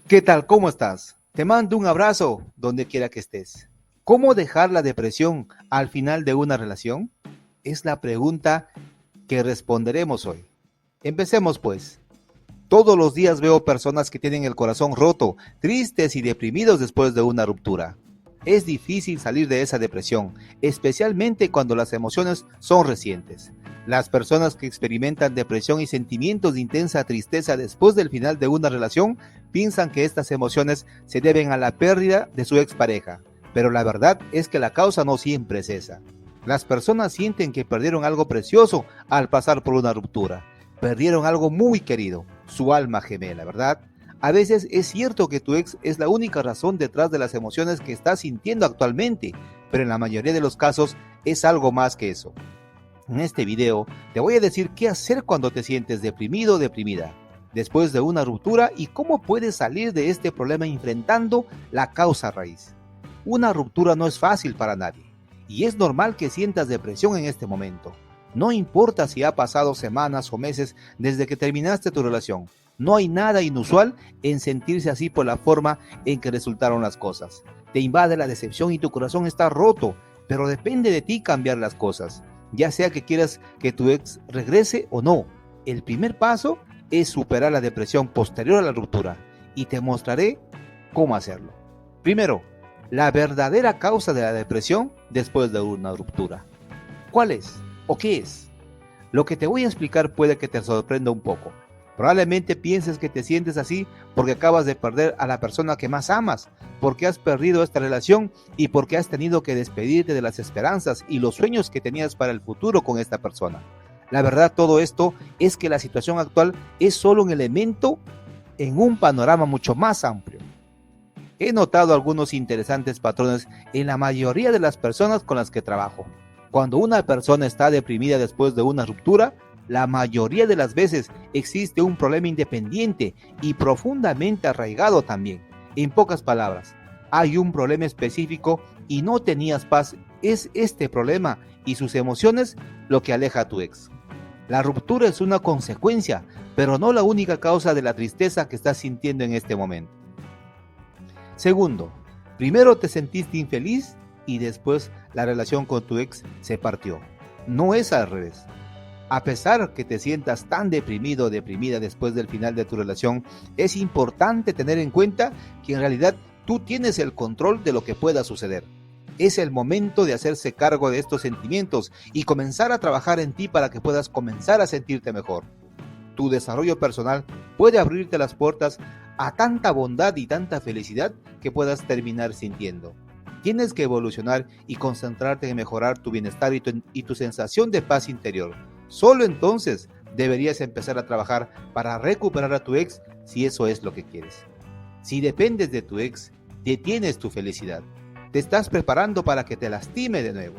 ¿Qué tal? ¿Cómo estás? Te mando un abrazo donde quiera que estés. ¿Cómo dejar la depresión al final de una relación? Es la pregunta que responderemos hoy. Empecemos pues. Todos los días veo personas que tienen el corazón roto, tristes y deprimidos después de una ruptura. Es difícil salir de esa depresión, especialmente cuando las emociones son recientes. Las personas que experimentan depresión y sentimientos de intensa tristeza después del final de una relación piensan que estas emociones se deben a la pérdida de su expareja, pero la verdad es que la causa no siempre es esa. Las personas sienten que perdieron algo precioso al pasar por una ruptura. Perdieron algo muy querido, su alma gemela, ¿verdad? A veces es cierto que tu ex es la única razón detrás de las emociones que estás sintiendo actualmente, pero en la mayoría de los casos es algo más que eso. En este video te voy a decir qué hacer cuando te sientes deprimido o deprimida después de una ruptura y cómo puedes salir de este problema enfrentando la causa raíz. Una ruptura no es fácil para nadie y es normal que sientas depresión en este momento. No importa si ha pasado semanas o meses desde que terminaste tu relación. No hay nada inusual en sentirse así por la forma en que resultaron las cosas. Te invade la decepción y tu corazón está roto, pero depende de ti cambiar las cosas. Ya sea que quieras que tu ex regrese o no. El primer paso es superar la depresión posterior a la ruptura y te mostraré cómo hacerlo. Primero, la verdadera causa de la depresión después de una ruptura. ¿Cuál es? ¿O qué es? Lo que te voy a explicar puede que te sorprenda un poco. Probablemente pienses que te sientes así porque acabas de perder a la persona que más amas, porque has perdido esta relación y porque has tenido que despedirte de las esperanzas y los sueños que tenías para el futuro con esta persona. La verdad, todo esto es que la situación actual es solo un elemento en un panorama mucho más amplio. He notado algunos interesantes patrones en la mayoría de las personas con las que trabajo. Cuando una persona está deprimida después de una ruptura, la mayoría de las veces existe un problema independiente y profundamente arraigado también. En pocas palabras, hay un problema específico y no tenías paz. Es este problema y sus emociones lo que aleja a tu ex. La ruptura es una consecuencia, pero no la única causa de la tristeza que estás sintiendo en este momento. Segundo, primero te sentiste infeliz y después la relación con tu ex se partió. No es al revés. A pesar que te sientas tan deprimido o deprimida después del final de tu relación, es importante tener en cuenta que en realidad tú tienes el control de lo que pueda suceder. Es el momento de hacerse cargo de estos sentimientos y comenzar a trabajar en ti para que puedas comenzar a sentirte mejor. Tu desarrollo personal puede abrirte las puertas a tanta bondad y tanta felicidad que puedas terminar sintiendo. Tienes que evolucionar y concentrarte en mejorar tu bienestar y tu sensación de paz interior. Solo entonces deberías empezar a trabajar para recuperar a tu ex si eso es lo que quieres. Si dependes de tu ex, detienes tu felicidad. Te estás preparando para que te lastime de nuevo.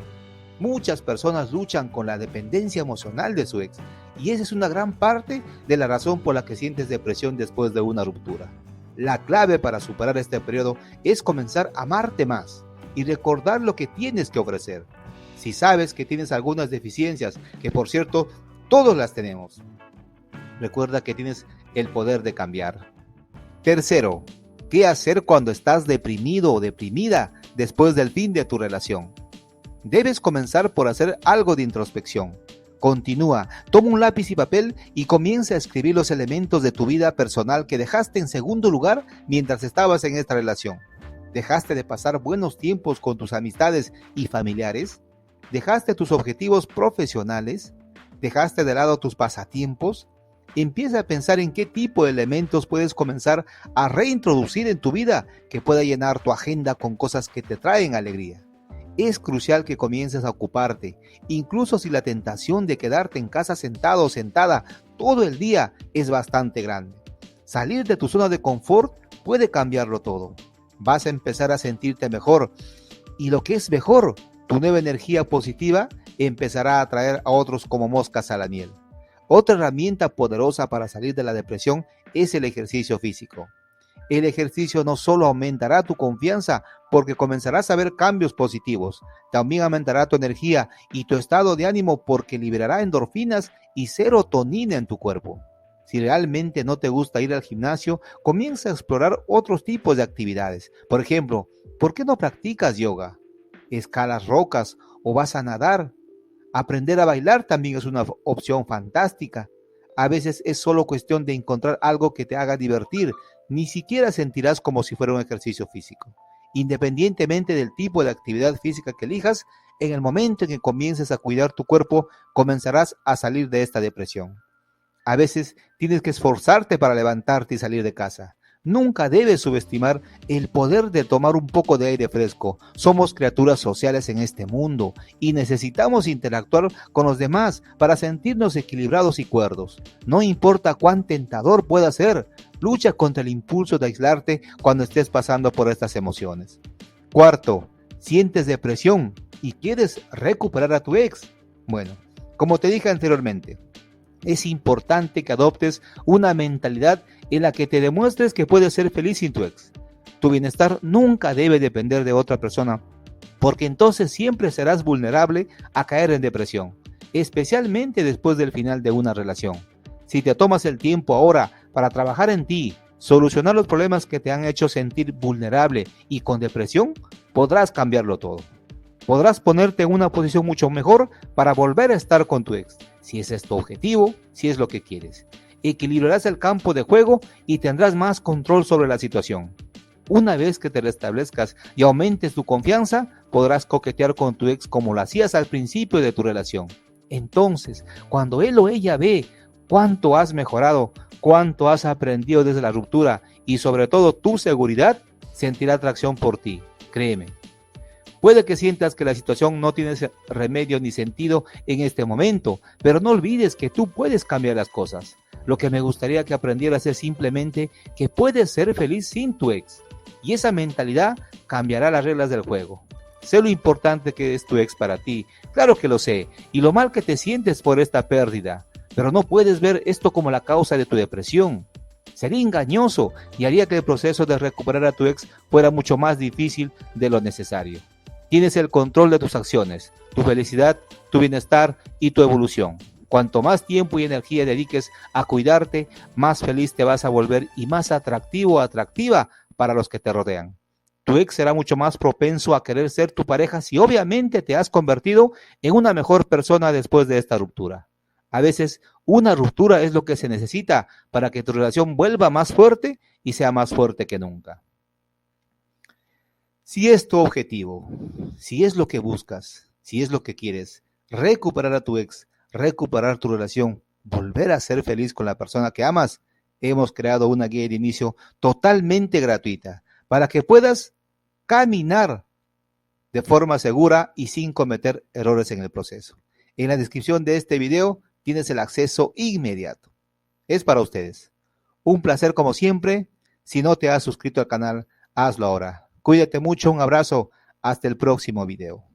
Muchas personas luchan con la dependencia emocional de su ex y esa es una gran parte de la razón por la que sientes depresión después de una ruptura. La clave para superar este periodo es comenzar a amarte más y recordar lo que tienes que ofrecer. Si sabes que tienes algunas deficiencias, que por cierto, todos las tenemos, recuerda que tienes el poder de cambiar. Tercero, ¿qué hacer cuando estás deprimido o deprimida después del fin de tu relación? Debes comenzar por hacer algo de introspección. Continúa, toma un lápiz y papel y comienza a escribir los elementos de tu vida personal que dejaste en segundo lugar mientras estabas en esta relación. ¿Dejaste de pasar buenos tiempos con tus amistades y familiares? ¿Dejaste tus objetivos profesionales? ¿Dejaste de lado tus pasatiempos? Empieza a pensar en qué tipo de elementos puedes comenzar a reintroducir en tu vida que pueda llenar tu agenda con cosas que te traen alegría. Es crucial que comiences a ocuparte, incluso si la tentación de quedarte en casa sentado o sentada todo el día es bastante grande. Salir de tu zona de confort puede cambiarlo todo. Vas a empezar a sentirte mejor y lo que es mejor, tu nueva energía positiva empezará a atraer a otros como moscas a la miel. Otra herramienta poderosa para salir de la depresión es el ejercicio físico. El ejercicio no solo aumentará tu confianza porque comenzarás a ver cambios positivos, también aumentará tu energía y tu estado de ánimo porque liberará endorfinas y serotonina en tu cuerpo. Si realmente no te gusta ir al gimnasio, comienza a explorar otros tipos de actividades. Por ejemplo, ¿por qué no practicas yoga? ¿Escalas rocas o vas a nadar? Aprender a bailar también es una opción fantástica. A veces es solo cuestión de encontrar algo que te haga divertir. Ni siquiera sentirás como si fuera un ejercicio físico. Independientemente del tipo de actividad física que elijas, en el momento en que comiences a cuidar tu cuerpo, comenzarás a salir de esta depresión. A veces tienes que esforzarte para levantarte y salir de casa. Nunca debes subestimar el poder de tomar un poco de aire fresco. Somos criaturas sociales en este mundo y necesitamos interactuar con los demás para sentirnos equilibrados y cuerdos. No importa cuán tentador pueda ser, lucha contra el impulso de aislarte cuando estés pasando por estas emociones. Cuarto, ¿sientes depresión y quieres recuperar a tu ex? Bueno, como te dije anteriormente, es importante que adoptes una mentalidad en la que te demuestres que puedes ser feliz sin tu ex. Tu bienestar nunca debe depender de otra persona, porque entonces siempre serás vulnerable a caer en depresión, especialmente después del final de una relación. Si te tomas el tiempo ahora para trabajar en ti, solucionar los problemas que te han hecho sentir vulnerable y con depresión, podrás cambiarlo todo. Podrás ponerte en una posición mucho mejor para volver a estar con tu ex, si ese es tu objetivo, si es lo que quieres. Equilibrarás el campo de juego y tendrás más control sobre la situación. Una vez que te restablezcas y aumentes tu confianza, podrás coquetear con tu ex como lo hacías al principio de tu relación. Entonces, cuando él o ella ve cuánto has mejorado, cuánto has aprendido desde la ruptura y sobre todo tu seguridad, sentirá atracción por ti. Créeme. Puede que sientas que la situación no tiene remedio ni sentido en este momento, pero no olvides que tú puedes cambiar las cosas. Lo que me gustaría que aprendieras es simplemente que puedes ser feliz sin tu ex. Y esa mentalidad cambiará las reglas del juego. Sé lo importante que es tu ex para ti, claro que lo sé, y lo mal que te sientes por esta pérdida, pero no puedes ver esto como la causa de tu depresión. Sería engañoso y haría que el proceso de recuperar a tu ex fuera mucho más difícil de lo necesario. Tienes el control de tus acciones, tu felicidad, tu bienestar y tu evolución. Cuanto más tiempo y energía dediques a cuidarte, más feliz te vas a volver y más atractivo o atractiva para los que te rodean. Tu ex será mucho más propenso a querer ser tu pareja si obviamente te has convertido en una mejor persona después de esta ruptura. A veces, una ruptura es lo que se necesita para que tu relación vuelva más fuerte y sea más fuerte que nunca. Si es tu objetivo, si es lo que buscas, si es lo que quieres, recuperar a tu ex, recuperar tu relación, volver a ser feliz con la persona que amas, hemos creado una guía de inicio totalmente gratuita para que puedas caminar de forma segura y sin cometer errores en el proceso. En la descripción de este video tienes el acceso inmediato. Es para ustedes. Un placer como siempre. Si no te has suscrito al canal, hazlo ahora. Cuídate mucho, un abrazo, hasta el próximo video.